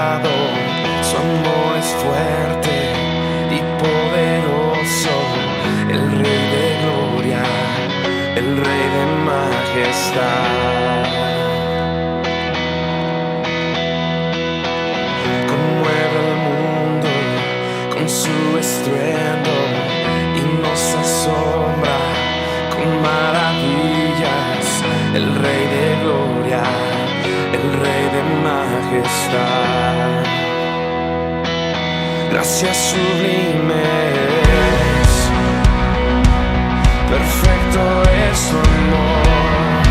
lado. Su amor es fuerte y poderoso, el Rey de gloria, el Rey de majestad. Conmueve el mundo con su estruendo y nos asombra con maravillas, el Rey de gloria, el Rey de majestad. Gracias sublimes, perfecto es su amor.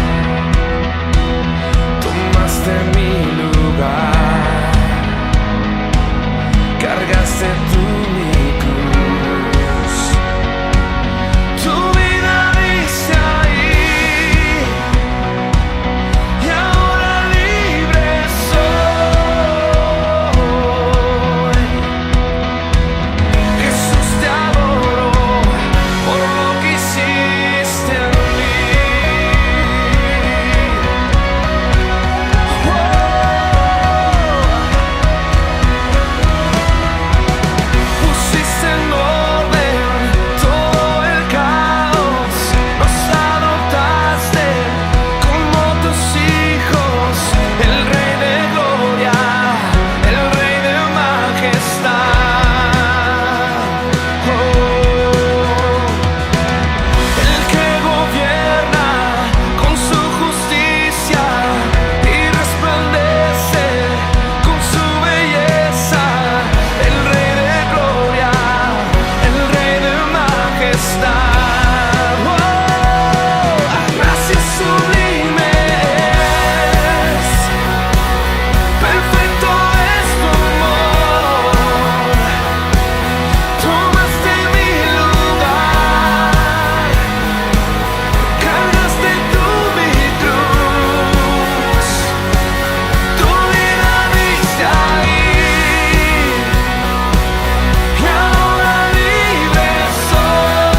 Tomaste mi lugar, cargaste tú mi cruz. Tu vida diste ahí y ahora libre soy. Jesús, te adoro por lo que hiciste en mí. Pusiste en orden todo el caos, nos adoptaste como tus hijos, el Rey de gloria, el Rey de majestad. El que gobierna con su justicia y resplandece con su belleza, el Rey de gloria, el Rey de majestad. Gracias sublimes, perfecto es tu amor. Tomaste mi lugar, cargaste tú mi cruz. Tu vida diste ahí y ahora libre soy.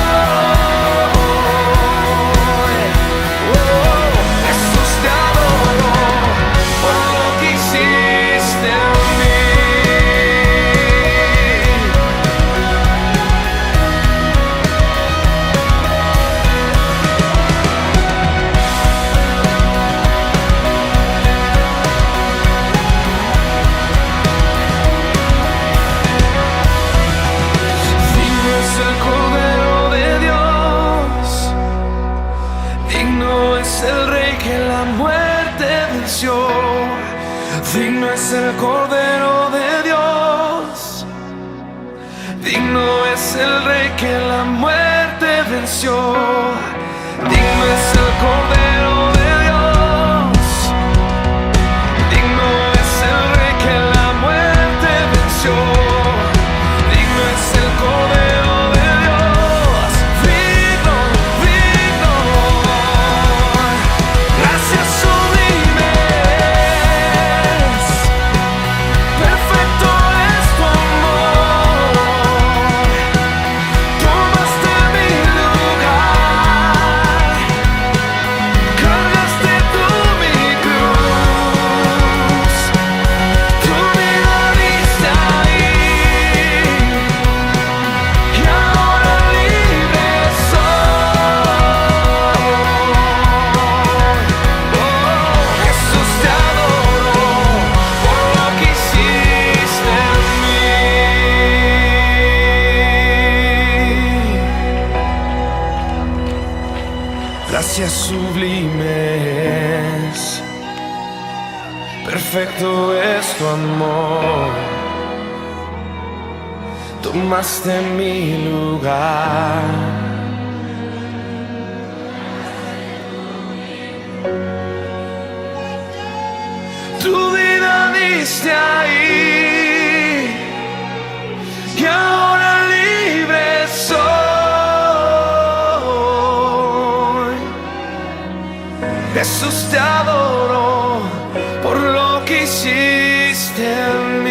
Jesús, te adoro por lo que hiciste en mí. Digno es el Cordero de Dios, digno es el Rey que la muerte venció. Digno es el Cordero de Dios, digno es el Rey que la muerte venció. Digno es el Cordero de Dios, digno es el Rey que la muerte venció. Digno es el Cordero de Dios, digno, digno. Gracias sublimes, perfecto es tu amor. Tomaste mi lugar, cargaste tú mi cruz. Tu vida diste ahí y ahora libre soy. Jesús, te adoro por lo que hiciste en mí. Gracias sublimes, perfecto es tu amor. Tomaste mi lugar, tu vida diste ahí y ahora libre soy. Jesús, te adoro por lo que hiciste en mí.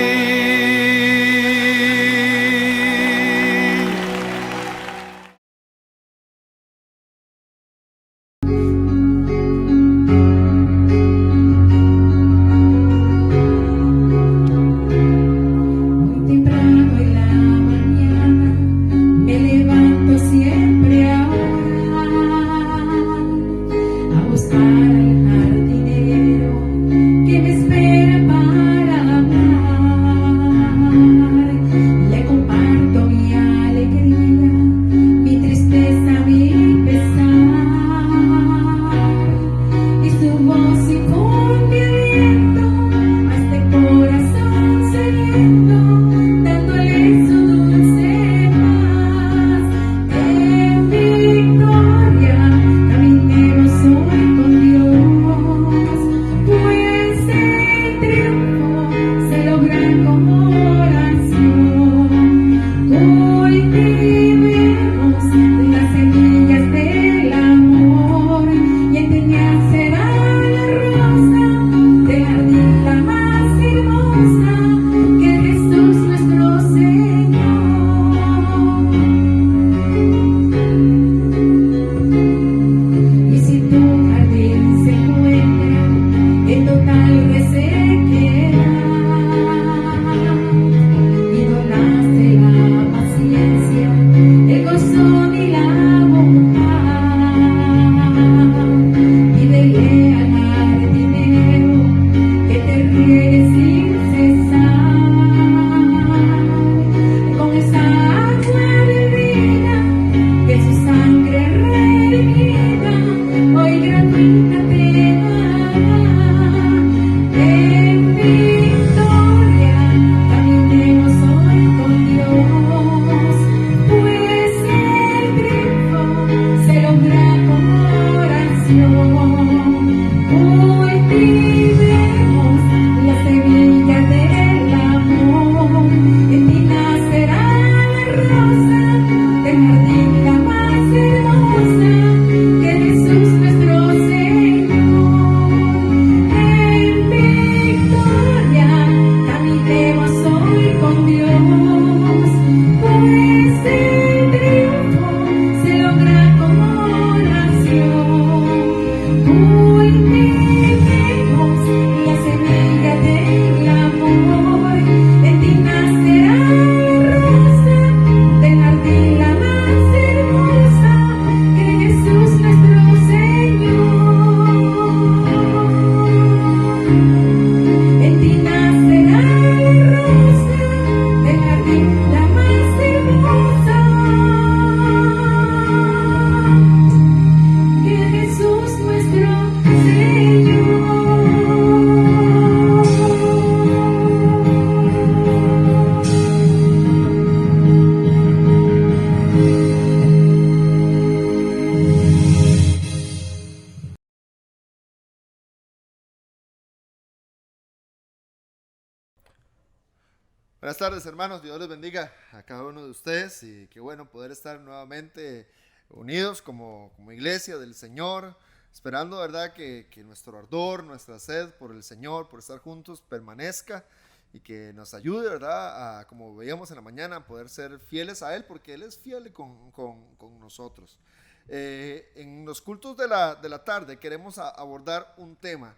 Buenas tardes, hermanos. Dios les bendiga a cada uno de ustedes y qué bueno poder estar nuevamente unidos como iglesia del Señor, esperando, ¿verdad?, que nuestro ardor, nuestra sed por el Señor, por estar juntos, permanezca y que nos ayude, ¿verdad?, a, como veíamos en la mañana, a poder ser fieles a Él, porque Él es fiel con nosotros. En los cultos de la tarde queremos abordar un tema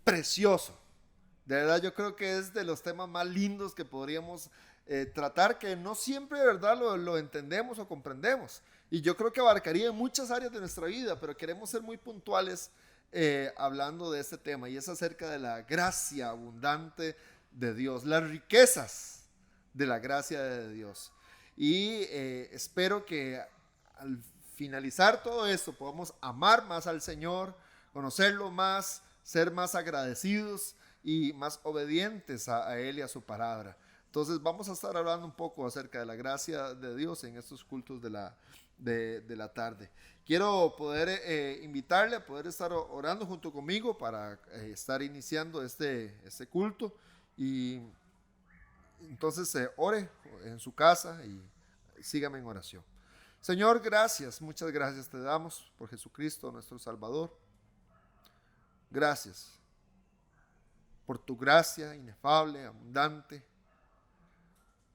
precioso. De verdad, yo creo que es de los temas más lindos que podríamos tratar, que no siempre, de verdad, lo entendemos o comprendemos. Y yo creo que abarcaría en muchas áreas de nuestra vida, pero queremos ser muy puntuales hablando de este tema, y es acerca de la gracia abundante de Dios, las riquezas de la gracia de Dios. Y espero que al finalizar todo esto podamos amar más al Señor, conocerlo más, ser más agradecidos y más obedientes a Él y a su palabra. Entonces vamos a estar hablando un poco acerca de la gracia de Dios en estos cultos de la tarde. Quiero poder invitarle a poder estar orando junto conmigo para estar iniciando este culto, y entonces ore en su casa y sígame en oración. Señor, gracias, muchas gracias te damos por Jesucristo nuestro Salvador. Gracias por tu gracia inefable, abundante,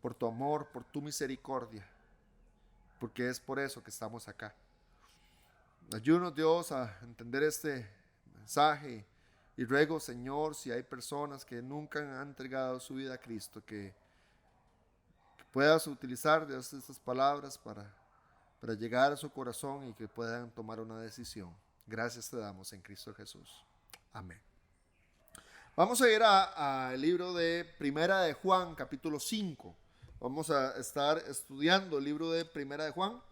por tu amor, por tu misericordia, porque es por eso que estamos acá. Ayúdanos, Dios, a entender este mensaje, y ruego, Señor, si hay personas que nunca han entregado su vida a Cristo, que puedas utilizar, Dios, estas palabras para llegar a su corazón y que puedan tomar una decisión. Gracias te damos en Cristo Jesús. Amén. Vamos a ir al libro de Primera de Juan, capítulo 5. Vamos a estar estudiando el libro de Primera de Juan,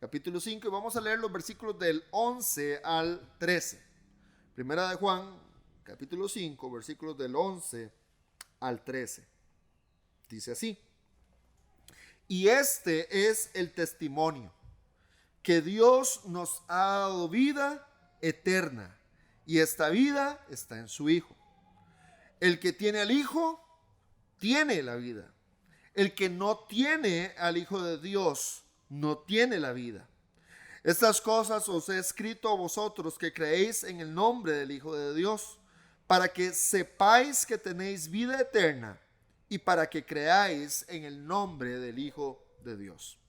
capítulo 5, y vamos a leer los versículos del 11 al 13. Primera de Juan, capítulo 5, versículos del 11 al 13. Dice así: y este es el testimonio, que Dios nos ha dado vida eterna, y esta vida está en su Hijo. El que tiene al Hijo, tiene la vida. El que no tiene al Hijo de Dios, no tiene la vida. Estas cosas os he escrito a vosotros que creéis en el nombre del Hijo de Dios, para que sepáis que tenéis vida eterna, y para que creáis en el nombre del Hijo de Dios.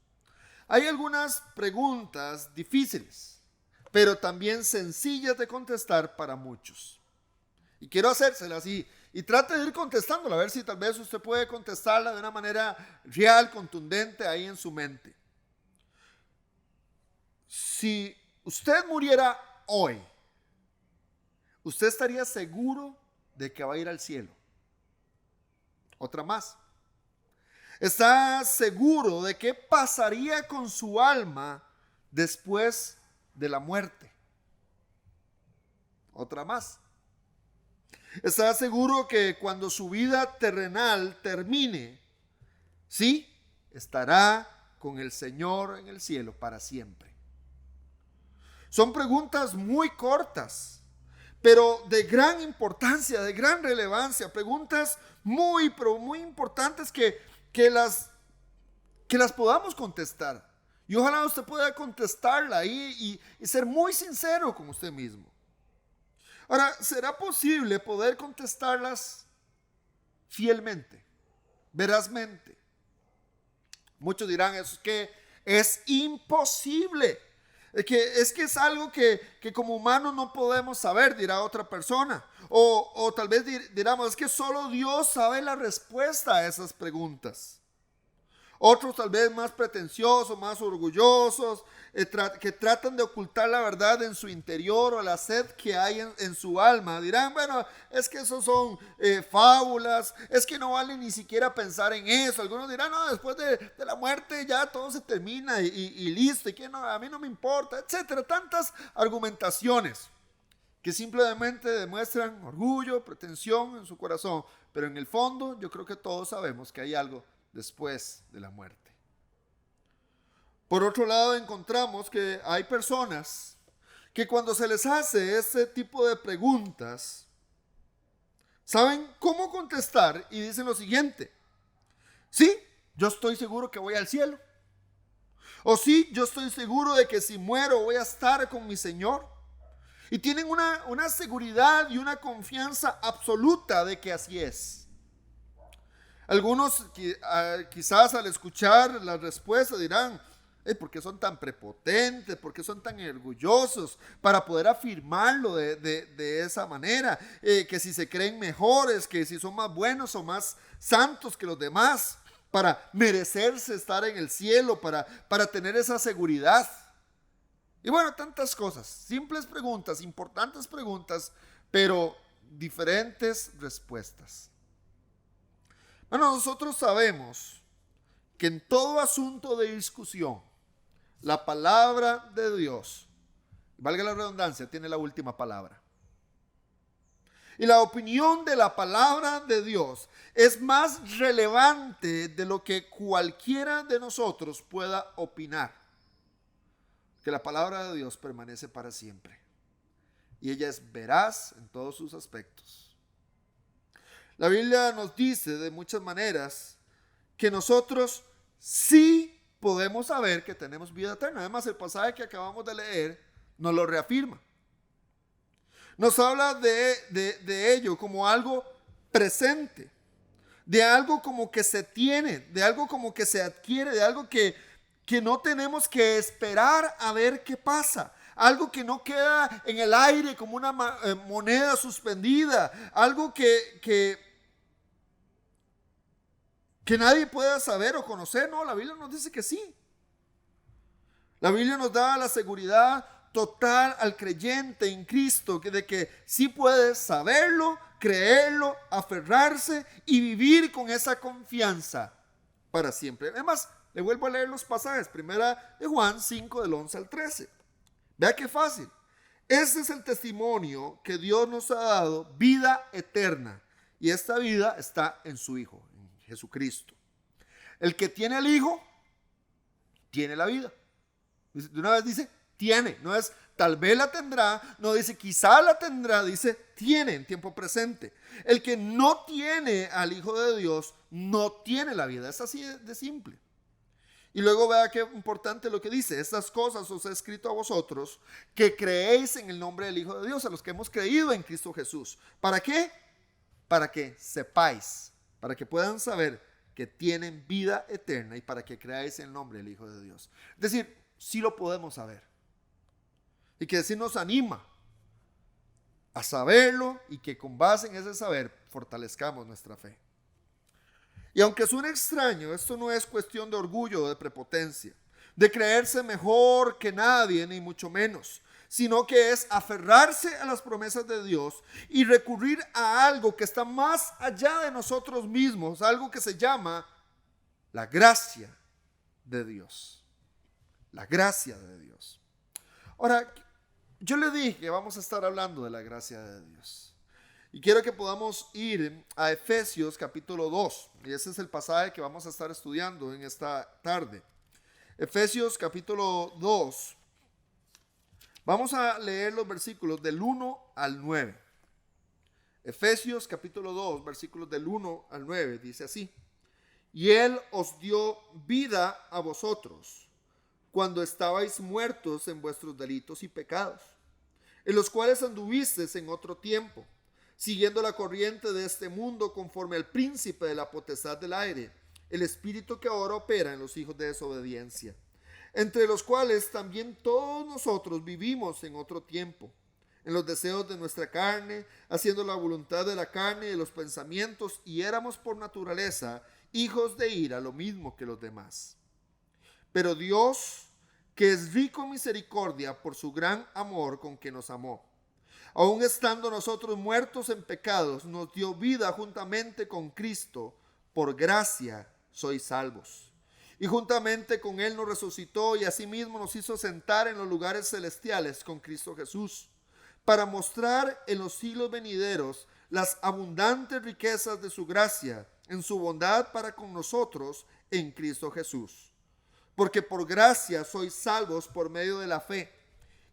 Hay algunas preguntas difíciles, pero también sencillas de contestar para muchos. Y quiero hacérselas y trate de ir contestándola, a ver si tal vez usted puede contestarla de una manera real, contundente, ahí en su mente. Si usted muriera hoy, ¿usted estaría seguro de que va a ir al cielo? Otra más. ¿Está seguro de qué pasaría con su alma después de la muerte? Otra más. ¿Está seguro que cuando su vida terrenal termine, sí, estará con el Señor en el cielo para siempre? Son preguntas muy cortas, pero de gran importancia, de gran relevancia, preguntas muy importantes que las podamos contestar. Y ojalá usted pueda contestarla ahí y ser muy sincero con usted mismo. Ahora, ¿será posible poder contestarlas fielmente, verazmente? Muchos dirán, es que es imposible. Es que es algo que como humanos no podemos saber, dirá otra persona. O tal vez diramos, es que solo Dios sabe la respuesta a esas preguntas. Otros tal vez más pretenciosos, más orgullosos, que tratan de ocultar la verdad en su interior o la sed que hay en su alma. Dirán, bueno, es que eso son fábulas, es que no vale ni siquiera pensar en eso. Algunos dirán, no, después de la muerte ya todo se termina y listo, y que no, a mí no me importa, etcétera. Tantas argumentaciones que simplemente demuestran orgullo, pretensión en su corazón, pero en el fondo yo creo que todos sabemos que hay algo después de la muerte. Por otro lado, encontramos que hay personas que cuando se les hace este tipo de preguntas, saben cómo contestar y dicen lo siguiente: Sí, yo estoy seguro que voy al cielo. O sí, yo estoy seguro de que si muero voy a estar con mi Señor. Y tienen una seguridad y una confianza absoluta de que así es. Algunos quizás al escuchar la respuesta dirán, ¿por qué son tan prepotentes? ¿Por qué son tan orgullosos para poder afirmarlo de esa manera? Que si se creen mejores, que si son más buenos o más santos que los demás, para merecerse estar en el cielo, para tener esa seguridad. Y bueno, tantas cosas, simples preguntas, importantes preguntas, pero diferentes respuestas. Bueno, nosotros sabemos que en todo asunto de discusión, la palabra de Dios, valga la redundancia, tiene la última palabra. Y la opinión de la palabra de Dios es más relevante de lo que cualquiera de nosotros pueda opinar. Que la palabra de Dios permanece para siempre. Y ella es veraz en todos sus aspectos. La Biblia nos dice de muchas maneras que nosotros sí podemos saber que tenemos vida eterna. Además, el pasaje que acabamos de leer nos lo reafirma. Nos habla de ello como algo presente, de algo como que se tiene, de algo como que se adquiere, de algo que no tenemos que esperar a ver qué pasa. Algo que no queda en el aire como una moneda suspendida. Algo que nadie pueda saber o conocer. No, la Biblia nos dice que sí. La Biblia nos da la seguridad total al creyente en Cristo de que sí puede saberlo, creerlo, aferrarse y vivir con esa confianza para siempre. Además, le vuelvo a leer los pasajes. Primera de Juan 5 del 11 al 13. Vea qué fácil. Este es el testimonio que Dios nos ha dado, vida eterna. Y esta vida está en su Hijo, en Jesucristo. El que tiene al Hijo, tiene la vida. De una vez dice, tiene. No es tal vez la tendrá, no dice quizá la tendrá, dice tiene en tiempo presente. El que no tiene al Hijo de Dios, no tiene la vida. Es así de simple. Y luego vea qué importante lo que dice. Estas cosas os he escrito a vosotros que creéis en el nombre del Hijo de Dios, a los que hemos creído en Cristo Jesús. ¿Para qué? Para que sepáis, para que puedan saber que tienen vida eterna y para que creáis en el nombre del Hijo de Dios. Es decir, sí lo podemos saber. Y que sí nos anima a saberlo y que con base en ese saber fortalezcamos nuestra fe. Y aunque suene extraño, esto no es cuestión de orgullo o de prepotencia, de creerse mejor que nadie, ni mucho menos, sino que es aferrarse a las promesas de Dios y recurrir a algo que está más allá de nosotros mismos, algo que se llama la gracia de Dios. La gracia de Dios. Ahora, yo le dije que vamos a estar hablando de la gracia de Dios. Y quiero que podamos ir a Efesios capítulo 2. Y ese es el pasaje que vamos a estar estudiando en esta tarde. Efesios capítulo 2. Vamos a leer los versículos del 1 al 9. Efesios capítulo 2, versículos del 1 al 9. Dice así. Y Él os dio vida a vosotros, cuando estabais muertos en vuestros delitos y pecados, en los cuales anduvisteis en otro tiempo, siguiendo la corriente de este mundo conforme al príncipe de la potestad del aire, el espíritu que ahora opera en los hijos de desobediencia, entre los cuales también todos nosotros vivimos en otro tiempo, en los deseos de nuestra carne, haciendo la voluntad de la carne y de los pensamientos, y éramos por naturaleza hijos de ira, lo mismo que los demás. Pero Dios, que es rico en misericordia por su gran amor con que nos amó, aun estando nosotros muertos en pecados, nos dio vida juntamente con Cristo. Por gracia sois salvos. Y juntamente con Él nos resucitó y asimismo nos hizo sentar en los lugares celestiales con Cristo Jesús, para mostrar en los siglos venideros las abundantes riquezas de su gracia en su bondad para con nosotros en Cristo Jesús. Porque por gracia sois salvos por medio de la fe.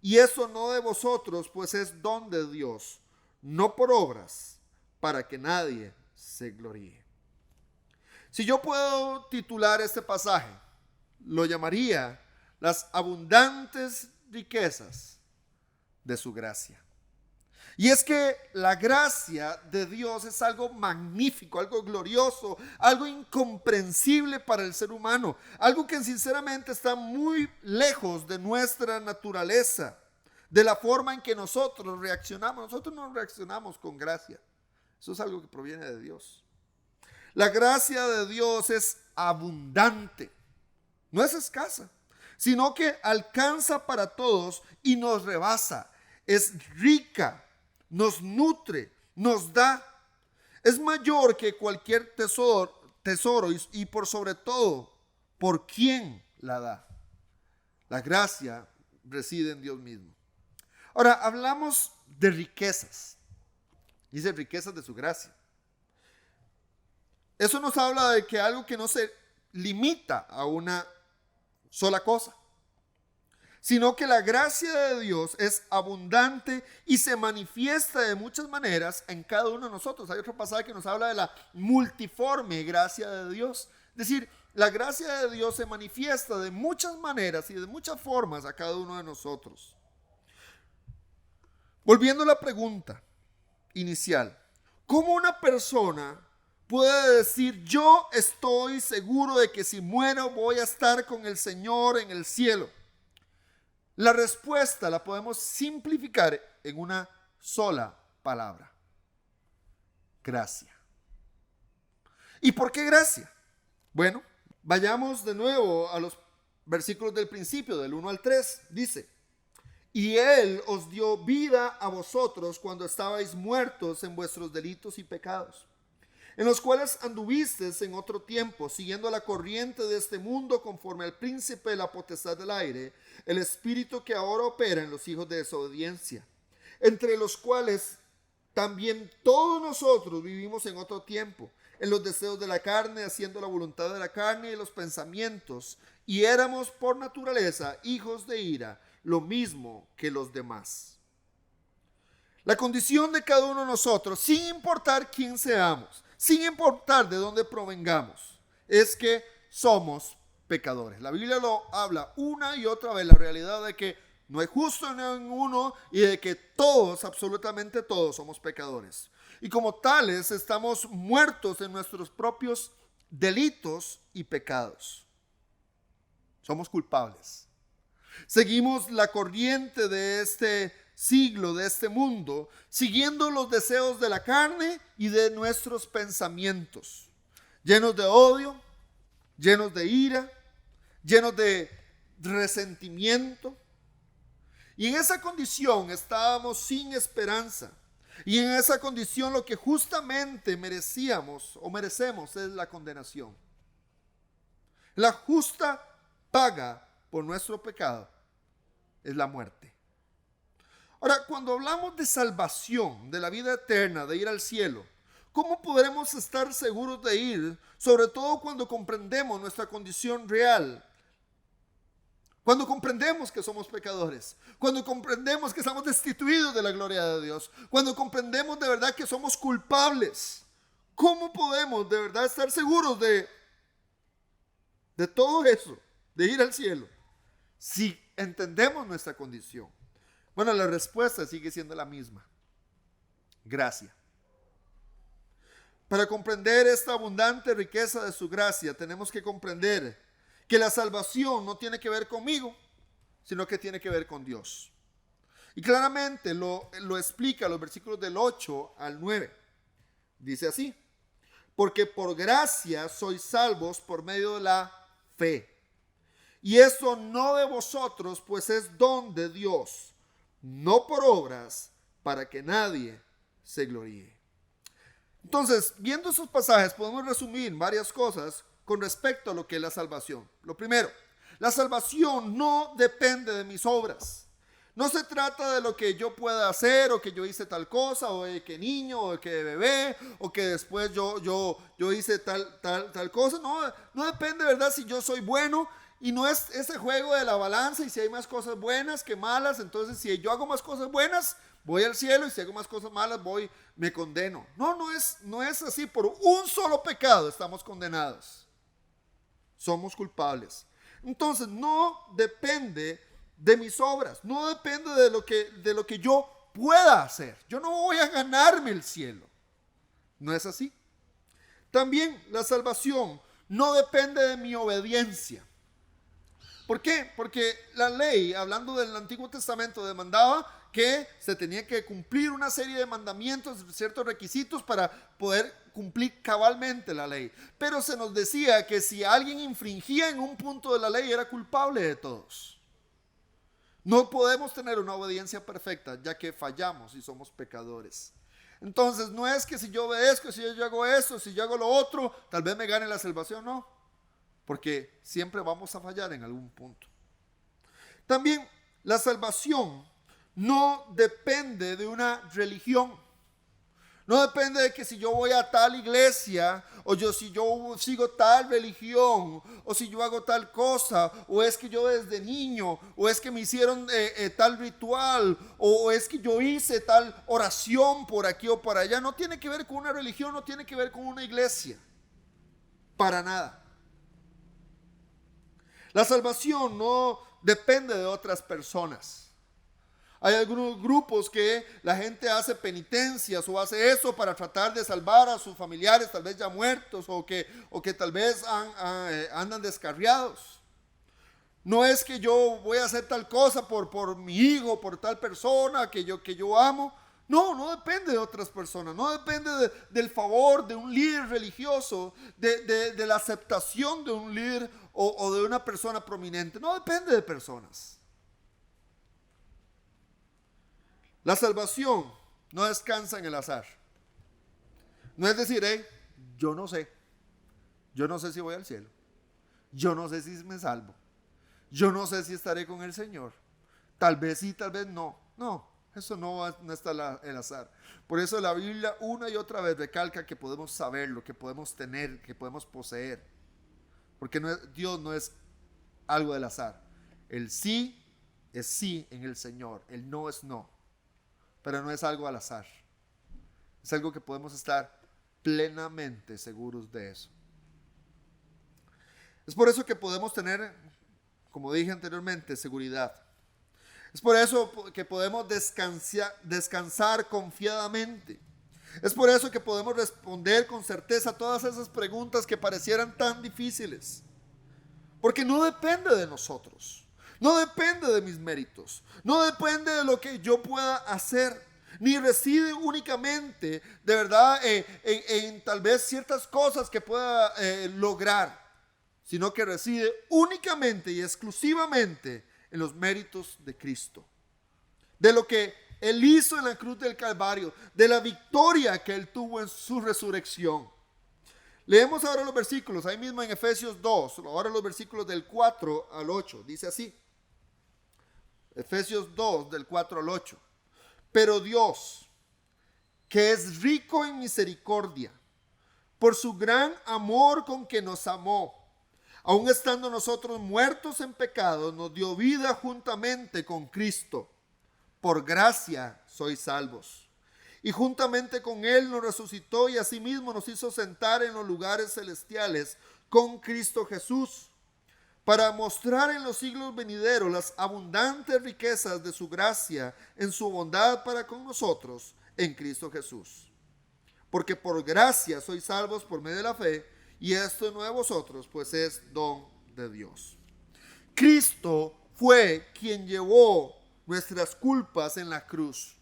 Y eso no de vosotros, pues es don de Dios, no por obras, para que nadie se gloríe. Si yo puedo titular este pasaje, lo llamaría las abundantes riquezas de su gracia. Y es que la gracia de Dios es algo magnífico, algo glorioso, algo incomprensible para el ser humano, algo que sinceramente está muy lejos de nuestra naturaleza, de la forma en que nosotros reaccionamos. Nosotros no reaccionamos con gracia, eso es algo que proviene de Dios. La gracia de Dios es abundante, no es escasa, sino que alcanza para todos y nos rebasa, es rica, nos nutre, nos da, es mayor que cualquier tesoro y por sobre todo, por quién la da. La gracia reside en Dios mismo. Ahora, hablamos de riquezas, dice riquezas de su gracia. Eso nos habla de que algo que no se limita a una sola cosa, sino que la gracia de Dios es abundante y se manifiesta de muchas maneras en cada uno de nosotros. Hay otro pasaje que nos habla de la multiforme gracia de Dios. Es decir, la gracia de Dios se manifiesta de muchas maneras y de muchas formas a cada uno de nosotros. Volviendo a la pregunta inicial, ¿cómo una persona puede decir: yo estoy seguro de que si muero voy a estar con el Señor en el cielo? La respuesta la podemos simplificar en una sola palabra: gracia. ¿Y por qué gracia? Bueno, vayamos de nuevo a los versículos del principio, del 1 al 3. Dice: y Él os dio vida a vosotros cuando estabais muertos en vuestros delitos y pecados, en los cuales anduvisteis en otro tiempo, siguiendo la corriente de este mundo, conforme al príncipe de la potestad del aire, el espíritu que ahora opera en los hijos de desobediencia, entre los cuales también todos nosotros vivimos en otro tiempo, en los deseos de la carne, haciendo la voluntad de la carne y los pensamientos, y éramos por naturaleza hijos de ira, lo mismo que los demás. La condición de cada uno de nosotros, sin importar quién seamos, sin importar de dónde provengamos, es que somos pecadores. La Biblia lo habla una y otra vez, la realidad de que no hay justo en uno y de que todos, absolutamente todos, somos pecadores. Y como tales estamos muertos en nuestros propios delitos y pecados. Somos culpables. Seguimos la corriente de este siglo, de este mundo, siguiendo los deseos de la carne y de nuestros pensamientos, llenos de odio, llenos de ira, llenos de resentimiento. Y en esa condición estábamos sin esperanza. Y en esa condición lo que justamente merecíamos o merecemos es la condenación. La justa paga por nuestro pecado es la muerte. Ahora, cuando hablamos de salvación, de la vida eterna, de ir al cielo, ¿cómo podremos estar seguros de ir? Sobre todo cuando comprendemos nuestra condición real. Cuando comprendemos que somos pecadores, cuando comprendemos que estamos destituidos de la gloria de Dios, cuando comprendemos de verdad que somos culpables, ¿cómo podemos de verdad estar seguros de todo eso, de ir al cielo, si entendemos nuestra condición? Bueno, la respuesta sigue siendo la misma: gracia. Para comprender esta abundante riqueza de su gracia, tenemos que comprender que la salvación no tiene que ver conmigo, sino que tiene que ver con Dios. Y claramente lo explica los versículos del 8 al 9. Dice así: porque por gracia sois salvos por medio de la fe. Y eso no de vosotros, pues es don de Dios, no por obras, para que nadie se gloríe. Entonces, viendo esos pasajes, podemos resumir varias cosas con respecto a lo que es la salvación. Lo primero, la salvación no depende de mis obras. No se trata de lo que yo pueda hacer, o que yo hice tal cosa, o de que niño, o de que bebé, o que después yo hice tal cosa. No depende, ¿verdad?, si yo soy bueno. y no es ese juego de la balanza y si hay más cosas buenas que malas, entonces si yo hago más cosas buenas, voy al cielo y si hago más cosas malas, me condeno. No es así. Por un solo pecado estamos condenados. Somos culpables. Entonces no depende de mis obras, no depende de lo que yo pueda hacer. Yo no voy a ganarme el cielo. No es así. También la salvación no depende de mi obediencia. ¿Por qué? Porque la ley, hablando del Antiguo Testamento, demandaba que se tenía que cumplir una serie de mandamientos, ciertos requisitos para poder cumplir cabalmente la ley. Pero se nos decía que si alguien infringía en un punto de la ley, era culpable de todos. No podemos tener una obediencia perfecta, ya que fallamos y somos pecadores. Entonces, no es que si yo obedezco, si yo hago eso, si yo hago lo otro, tal vez me gane la salvación, no. Porque siempre vamos a fallar en algún punto. También la salvación no depende de una religión. No depende de que si yo voy a tal iglesia, si yo sigo tal religión, o si yo hago tal cosa, o es que yo desde niño, o es que me hicieron tal ritual, o es que yo hice tal oración por aquí o por allá. No tiene que ver con una religión, no tiene que ver con una iglesia. Para nada. La salvación no depende de otras personas. Hay algunos grupos que la gente hace penitencias o hace eso para tratar de salvar a sus familiares, tal vez ya muertos, o que tal vez andan descarriados. No es que yo voy a hacer tal cosa por mi hijo, por tal persona que yo amo. No depende de otras personas, no depende del favor de un líder religioso, de la aceptación de un líder o de una persona prominente. No depende de personas. La salvación no descansa en el azar. No es decir, yo no sé si voy al cielo, yo no sé si me salvo, yo no sé si estaré con el Señor, tal vez sí, tal vez no. Eso no está el azar. Por eso la Biblia una y otra vez recalca que podemos saberlo, que podemos tener, que podemos poseer. Porque Dios no es algo del azar. El sí es sí en el Señor, el no es no. Pero no es algo al azar. Es algo que podemos estar plenamente seguros de eso. Es por eso que podemos tener, como dije anteriormente, seguridad. Es por eso que podemos descansar confiadamente. Es por eso que podemos responder con certeza todas esas preguntas que parecieran tan difíciles. Porque no depende de nosotros. No depende de mis méritos. No depende de lo que yo pueda hacer. Ni reside únicamente, de verdad, en tal vez ciertas cosas que pueda lograr. Sino que reside únicamente y exclusivamente en los méritos de Cristo. De lo que Él hizo en la cruz del Calvario. De la victoria que Él tuvo en su resurrección. Leemos ahora los versículos, ahí mismo en Efesios 2, ahora los versículos del 4 al 8, dice así. Efesios 2, del 4 al 8. Pero Dios, que es rico en misericordia, por su gran amor con que nos amó, aun estando nosotros muertos en pecados, nos dio vida juntamente con Cristo. Por gracia sois salvos. Y juntamente con Él nos resucitó y asimismo nos hizo sentar en los lugares celestiales con Cristo Jesús, para mostrar en los siglos venideros las abundantes riquezas de su gracia en su bondad para con nosotros en Cristo Jesús. Porque por gracia sois salvos por medio de la fe, y esto no de vosotros, pues es don de Dios. Cristo fue quien llevó nuestras culpas en la cruz.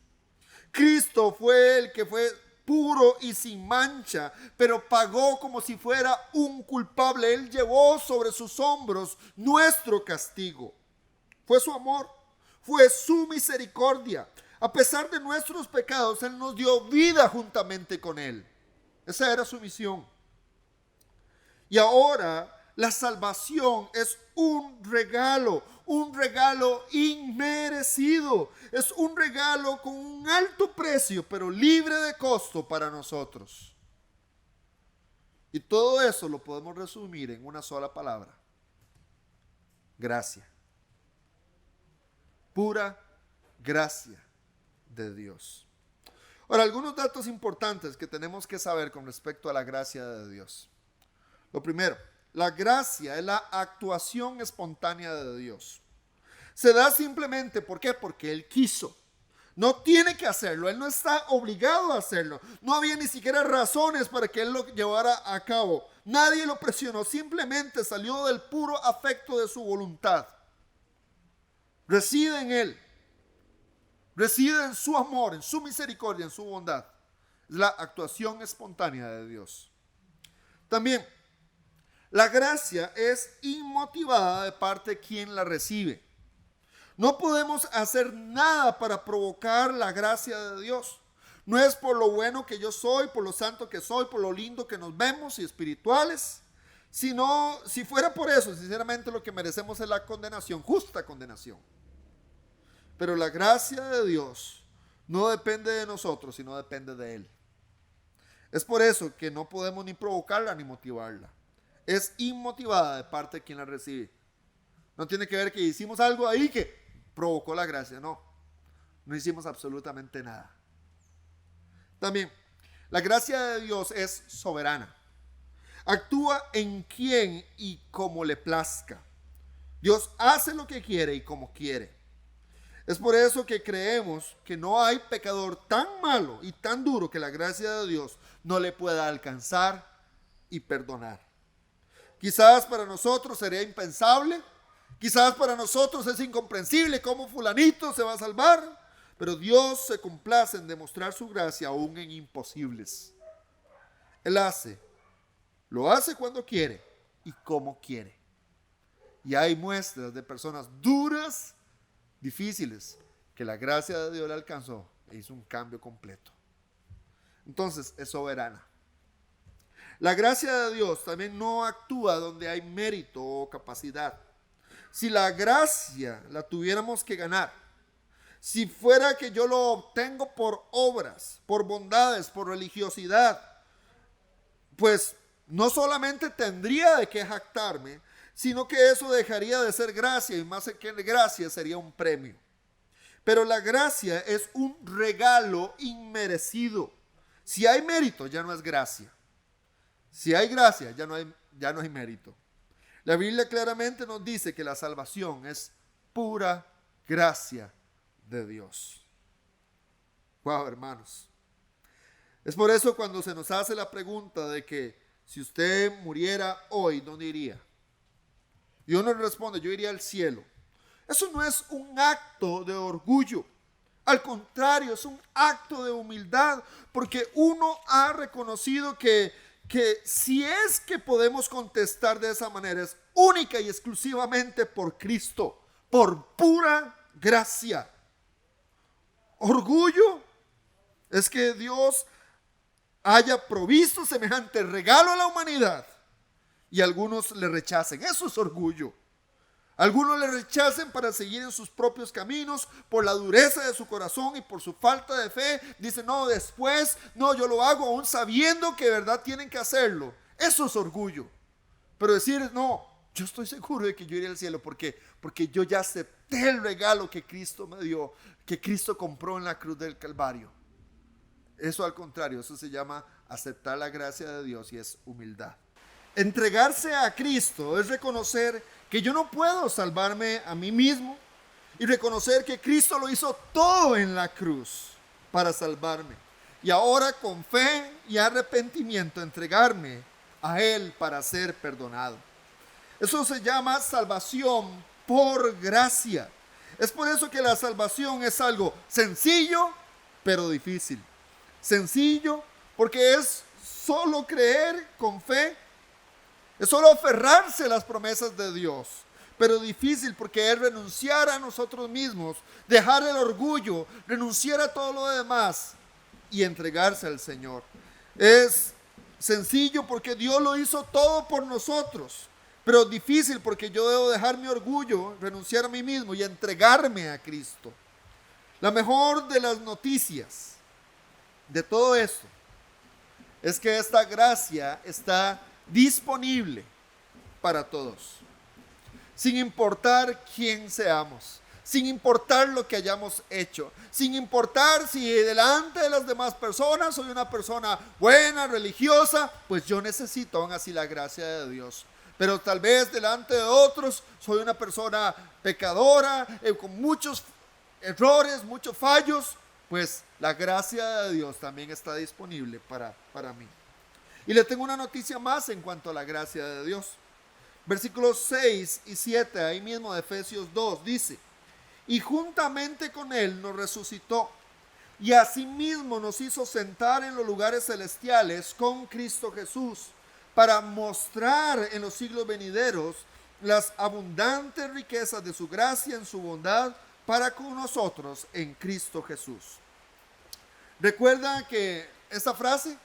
Cristo fue el que fue puro y sin mancha, pero pagó como si fuera un culpable. Él llevó sobre sus hombros nuestro castigo. Fue su amor, fue su misericordia. A pesar de nuestros pecados, Él nos dio vida juntamente con Él. Esa era su misión. Y ahora la salvación es un regalo inmerecido. Es un regalo con un alto precio, pero libre de costo para nosotros. Y todo eso lo podemos resumir en una sola palabra: gracia. Pura gracia de Dios. Ahora, algunos datos importantes que tenemos que saber con respecto a la gracia de Dios. Lo primero, la gracia es la actuación espontánea de Dios. Se da simplemente, ¿por qué? Porque Él quiso. No tiene que hacerlo, Él no está obligado a hacerlo. No había ni siquiera razones para que Él lo llevara a cabo. Nadie lo presionó, simplemente salió del puro afecto de su voluntad. Reside en Él. Reside en su amor, en su misericordia, en su bondad. Es la actuación espontánea de Dios. También, la gracia es inmotivada de parte de quien la recibe. No podemos hacer nada para provocar la gracia de Dios. No es por lo bueno que yo soy, por lo santo que soy, por lo lindo que nos vemos y espirituales. Sino, si fuera por eso, sinceramente lo que merecemos es la condenación, justa condenación. Pero la gracia de Dios no depende de nosotros, sino depende de Él. Es por eso que no podemos ni provocarla ni motivarla. Es inmotivada de parte de quien la recibe. No tiene que ver que hicimos algo ahí que provocó la gracia, no. No hicimos absolutamente nada. También, la gracia de Dios es soberana. Actúa en quien y como le plazca. Dios hace lo que quiere y como quiere. Es por eso que creemos que no hay pecador tan malo y tan duro que la gracia de Dios no le pueda alcanzar y perdonar. Quizás para nosotros sería impensable, quizás para nosotros es incomprensible cómo fulanito se va a salvar, pero Dios se complace en demostrar su gracia aún en imposibles. Él lo hace cuando quiere y como quiere. Y hay muestras de personas duras, difíciles, que la gracia de Dios le alcanzó e hizo un cambio completo. Entonces es soberana. La gracia de Dios también no actúa donde hay mérito o capacidad. Si la gracia la tuviéramos que ganar, si fuera que yo lo obtengo por obras, por bondades, por religiosidad, pues no solamente tendría de qué jactarme, sino que eso dejaría de ser gracia y más que gracia sería un premio. Pero la gracia es un regalo inmerecido. Si hay mérito, ya no es gracia. Si hay gracia, ya no hay mérito. La Biblia claramente nos dice que la salvación es pura gracia de Dios. Wow, hermanos. Es por eso cuando se nos hace la pregunta de que si usted muriera hoy, ¿dónde iría? Y uno responde, yo iría al cielo. Eso no es un acto de orgullo. Al contrario, es un acto de humildad, porque uno ha reconocido que si es que podemos contestar de esa manera, es única y exclusivamente por Cristo, por pura gracia. Orgullo es que Dios haya provisto semejante regalo a la humanidad y algunos le rechacen. Eso es orgullo. Algunos le rechacen para seguir en sus propios caminos por la dureza de su corazón y por su falta de fe. Dicen, no, después, no, yo lo hago aún sabiendo que de verdad tienen que hacerlo. Eso es orgullo. Pero decir, no, yo estoy seguro de que yo iré al cielo porque yo ya acepté el regalo que Cristo me dio, que Cristo compró en la cruz del Calvario. Eso al contrario, eso se llama aceptar la gracia de Dios y es humildad. Entregarse a Cristo es reconocer que yo no puedo salvarme a mí mismo y reconocer que Cristo lo hizo todo en la cruz para salvarme. Y ahora con fe y arrepentimiento entregarme a Él para ser perdonado. Eso se llama salvación por gracia. Es por eso que la salvación es algo sencillo, pero difícil. Sencillo porque es solo creer con fe. Es solo aferrarse a las promesas de Dios, pero difícil porque es renunciar a nosotros mismos, dejar el orgullo, renunciar a todo lo demás y entregarse al Señor. Es sencillo porque Dios lo hizo todo por nosotros, pero difícil porque yo debo dejar mi orgullo, renunciar a mí mismo y entregarme a Cristo. La mejor de las noticias de todo esto es que esta gracia está disponible para todos. sin importar quién seamos, sin importar lo que hayamos hecho, sin importar si delante de las demás personas soy una persona buena, religiosa, pues yo necesito aún así la gracia de Dios. Pero tal vez delante de otros soy una persona pecadora, con muchos errores, muchos fallos, pues la gracia de Dios también está disponible para mí. Y le tengo una noticia más en cuanto a la gracia de Dios. Versículos 6 y 7, ahí mismo de Efesios 2, dice: y juntamente con Él nos resucitó, y asimismo nos hizo sentar en los lugares celestiales con Cristo Jesús, para mostrar en los siglos venideros las abundantes riquezas de su gracia en su bondad para con nosotros en Cristo Jesús. ¿Recuerda que esta frase?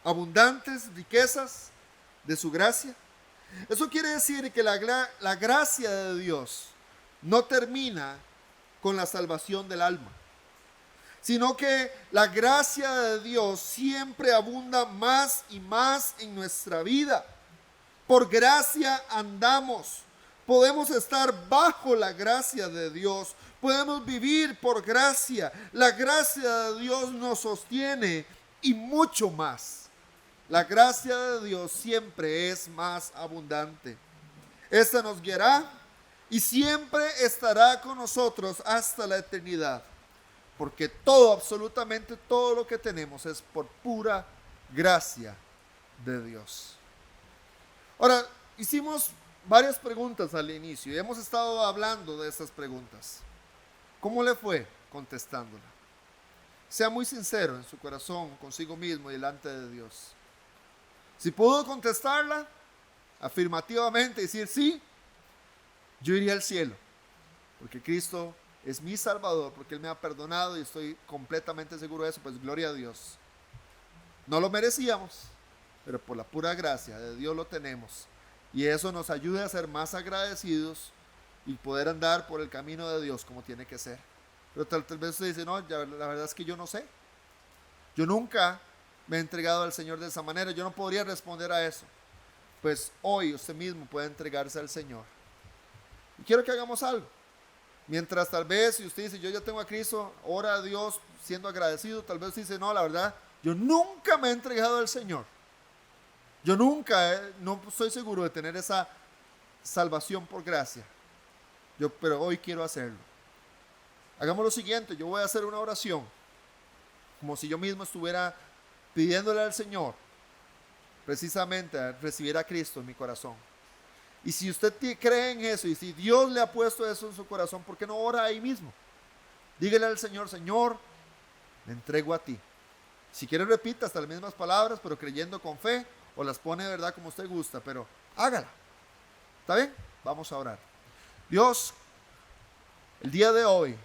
Abundantes riquezas de su gracia. Eso quiere decir que la gracia de Dios no termina con la salvación del alma, sino que la gracia de Dios siempre abunda más y más en nuestra vida. Por gracia andamos. Podemos estar bajo la gracia de Dios. Podemos vivir por gracia. La gracia de Dios nos sostiene y mucho más. La gracia de Dios siempre es más abundante. Esta nos guiará y siempre estará con nosotros hasta la eternidad. Porque todo, absolutamente todo lo que tenemos es por pura gracia de Dios. Ahora, hicimos varias preguntas al inicio y hemos estado hablando de estas preguntas. ¿Cómo le fue contestándola? Sea muy sincero en su corazón, consigo mismo y delante de Dios. Si pudo contestarla afirmativamente y decir sí, yo iría al cielo, porque Cristo es mi Salvador, porque Él me ha perdonado y estoy completamente seguro de eso, pues gloria a Dios. No lo merecíamos, pero por la pura gracia de Dios lo tenemos. Y eso nos ayuda a ser más agradecidos y poder andar por el camino de Dios como tiene que ser. Pero tal vez usted dice, no, la verdad es que yo no sé. Yo nunca me he entregado al Señor de esa manera, yo no podría responder a eso. Pues hoy usted mismo puede entregarse al Señor. Y quiero que hagamos algo. Mientras tal vez, si usted dice, yo ya tengo a Cristo, ora a Dios siendo agradecido, tal vez usted dice, no, la verdad, yo nunca me he entregado al Señor. Yo nunca, no estoy seguro de tener esa salvación por gracia. Pero hoy quiero hacerlo. Hagamos lo siguiente, yo voy a hacer una oración, como si yo mismo estuviera pidiéndole al Señor, precisamente a recibir a Cristo en mi corazón. Y si usted cree en eso y si Dios le ha puesto eso en su corazón, ¿por qué no ora ahí mismo? Dígale al Señor, Señor, me entrego a ti. Si quiere repita hasta las mismas palabras, pero creyendo con fe, o las pone de verdad como usted gusta, pero hágala. ¿Está bien? Vamos a orar. Dios, el día de hoy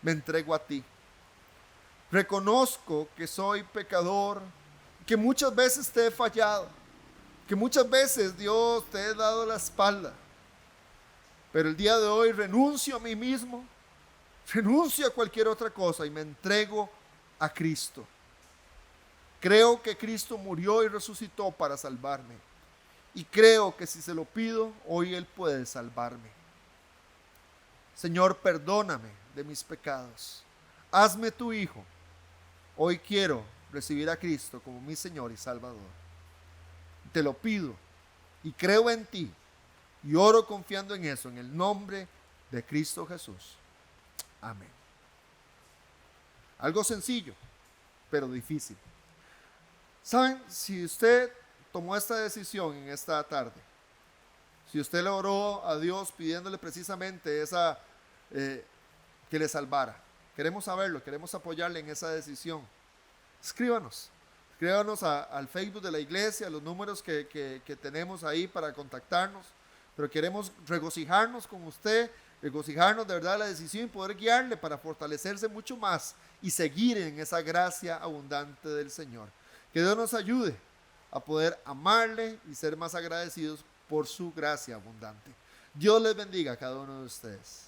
me entrego a ti. Reconozco que soy pecador, que muchas veces te he fallado, que muchas veces, Dios, te he dado la espalda. Pero el día de hoy renuncio a mí mismo, renuncio a cualquier otra cosa y me entrego a Cristo. Creo que Cristo murió y resucitó para salvarme. Y creo que si se lo pido, hoy Él puede salvarme. Señor, perdóname de mis pecados. Hazme tu Hijo. Hoy quiero recibir a Cristo como mi Señor y Salvador. Te lo pido y creo en ti y oro confiando en eso, en el nombre de Cristo Jesús. Amén. Algo sencillo, pero difícil. ¿Saben? Si usted tomó esta decisión en esta tarde, si usted le oró a Dios pidiéndole precisamente que le salvara, queremos saberlo, queremos apoyarle en esa decisión. Escríbanos al Facebook de la iglesia, los números que tenemos ahí para contactarnos, pero queremos regocijarnos con usted, regocijarnos de verdad la decisión y poder guiarle para fortalecerse mucho más y seguir en esa gracia abundante del Señor. Que Dios nos ayude a poder amarle y ser más agradecidos por su gracia abundante. Dios les bendiga a cada uno de ustedes.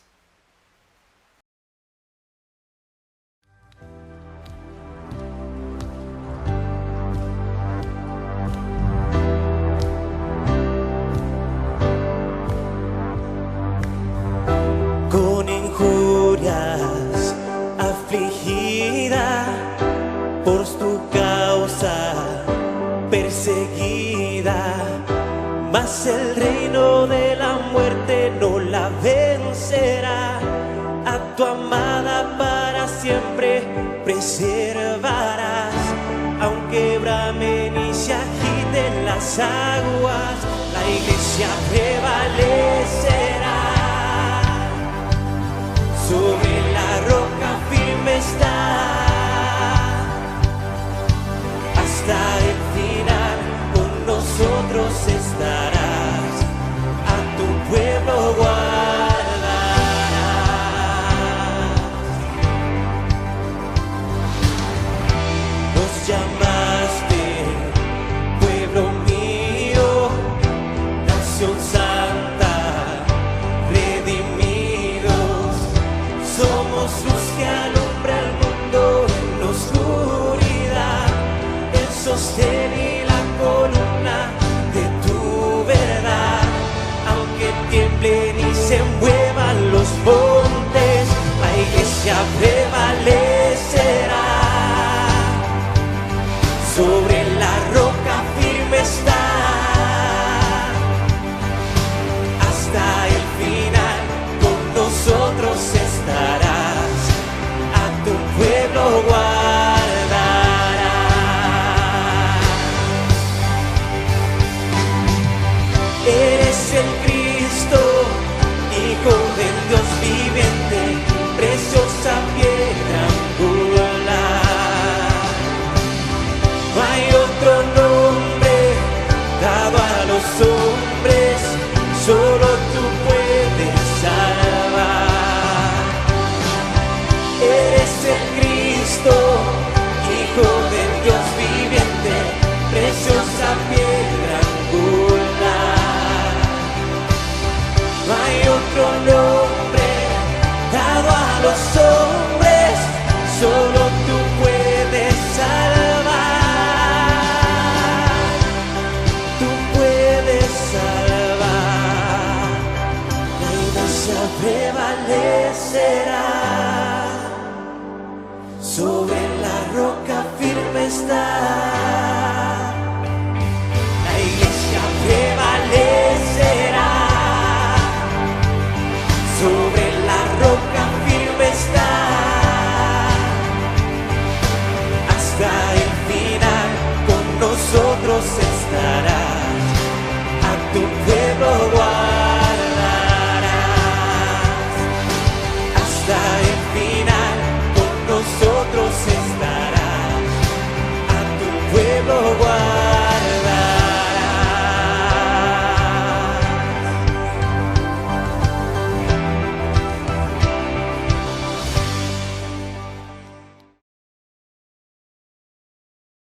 tu amada para siempre preservarás. Aunque bramen y se agiten las aguas, la iglesia prevalecerá. Sobre la roca firme está, hasta el final con nosotros estarás, a tu pueblo guardarás. Nos llamaste, pueblo mío, nación santa, redimidos, somos luz que alumbra el mundo en la oscuridad, el sostén y la columna de tu verdad. Aunque tiemblen y se muevan los montes, la iglesia prevalecerá. Sobre la roca firme está, hasta el final con nosotros estarás, a tu pueblo guardarás. Eres el Cristo, Hijo del Dios viviente, preciosa piedra angular. No hay otro nombre dado a los hombres, solo tú puedes salvar. Eres el Cristo, Hijo del Dios viviente, preciosa piedra angular. No hay otro nombre dado a los hombres,